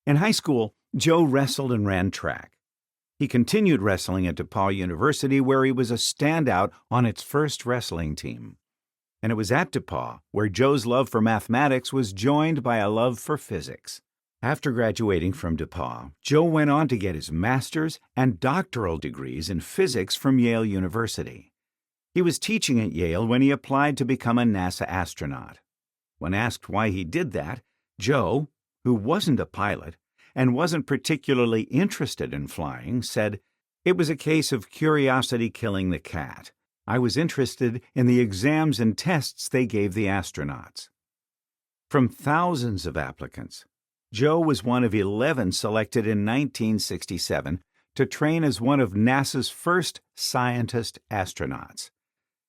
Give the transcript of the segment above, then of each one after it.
In high school, Joe wrestled and ran track. He continued wrestling at DePauw University, where he was a standout on its first wrestling team. And it was at DePauw where Joe's love for mathematics was joined by a love for physics. After graduating from DePauw, Joe went on to get his master's and doctoral degrees in physics from Yale University. He was teaching at Yale when he applied to become a NASA astronaut. When asked why he did that, Joe, who wasn't a pilot and wasn't particularly interested in flying, said, "It was a case of curiosity killing the cat. I was interested in the exams and tests they gave the astronauts." From thousands of applicants, Joe was one of 11 selected in 1967 to train as one of NASA's first scientist astronauts.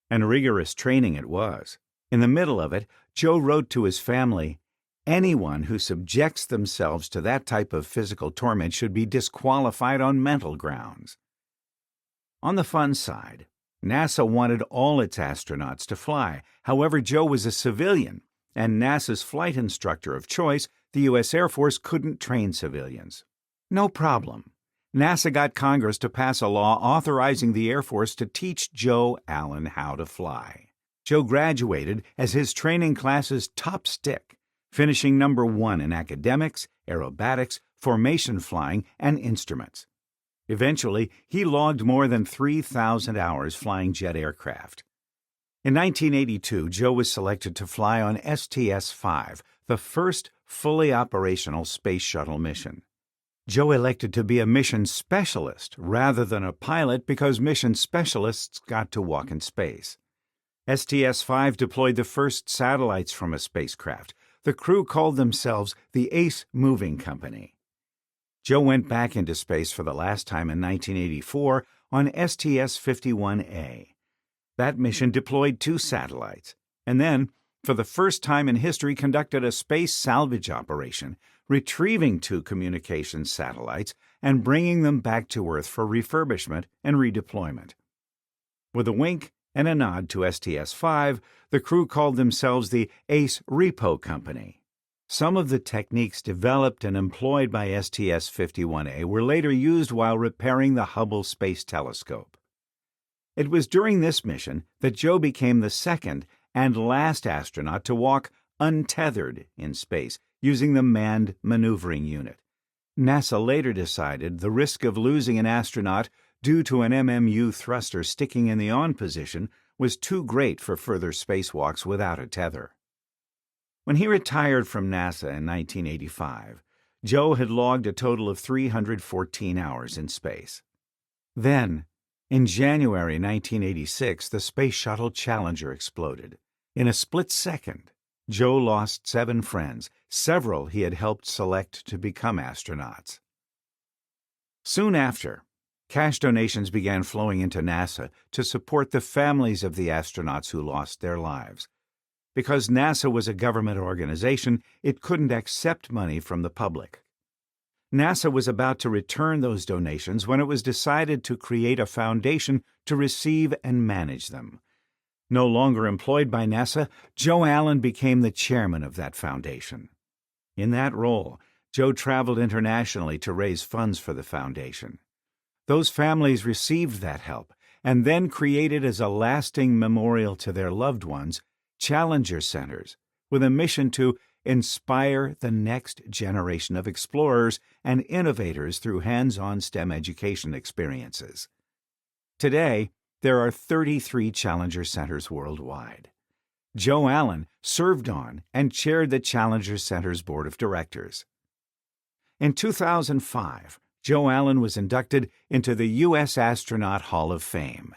And rigorous training it was. In the middle of it, Joe wrote to his family, "Anyone who subjects themselves to that type of physical torment should be disqualified on mental grounds." On the fun side, NASA wanted all its astronauts to fly. However, Joe was a civilian, and NASA's flight instructor of choice, the U.S. Air Force, couldn't train civilians. No problem. NASA got Congress to pass a law authorizing the Air Force to teach Joe Allen how to fly. Joe graduated as his training class's top stick, finishing number 1 in academics, aerobatics, formation flying, and instruments. Eventually, he logged more than 3,000 hours flying jet aircraft. In 1982, Joe was selected to fly on STS-5, the first fully operational space shuttle mission. Joe elected to be a mission specialist rather than a pilot because mission specialists got to walk in space. STS-5 deployed the first satellites from a spacecraft. The crew called themselves the Ace Moving Company. Joe went back into space for the last time in 1984 on STS-51A. That mission deployed 2 satellites, and then, for the first time in history, conducted a space salvage operation, retrieving 2 communications satellites and bringing them back to Earth for refurbishment and redeployment. With a wink and a nod to STS-5, the crew called themselves the Ace Repo Company. Some of the techniques developed and employed by STS-51A were later used while repairing the Hubble Space Telescope. It was during this mission that Joe became the second and last astronaut to walk untethered in space using the Manned Maneuvering Unit. NASA later decided the risk of losing an astronaut due to an MMU thruster sticking in the on position was too great for further spacewalks without a tether. When he retired from NASA in 1985, Joe had logged a total of 314 hours in space. Then, in January 1986, the Space Shuttle Challenger exploded. In a split second, Joe lost 7 friends, several he had helped select to become astronauts. Soon after, cash donations began flowing into NASA to support the families of the astronauts who lost their lives. Because NASA was a government organization, it couldn't accept money from the public. NASA was about to return those donations when it was decided to create a foundation to receive and manage them. No longer employed by NASA, Joe Allen became the chairman of that foundation. In that role, Joe traveled internationally to raise funds for the foundation. Those families received that help and then created as a lasting memorial to their loved ones Challenger Centers, with a mission to inspire the next generation of explorers and innovators through hands-on STEM education experiences. Today, there are 33 Challenger Centers worldwide. Joe Allen served on and chaired the Challenger Center's board of directors. In 2005, Joe Allen was inducted into the U.S. Astronaut Hall of Fame.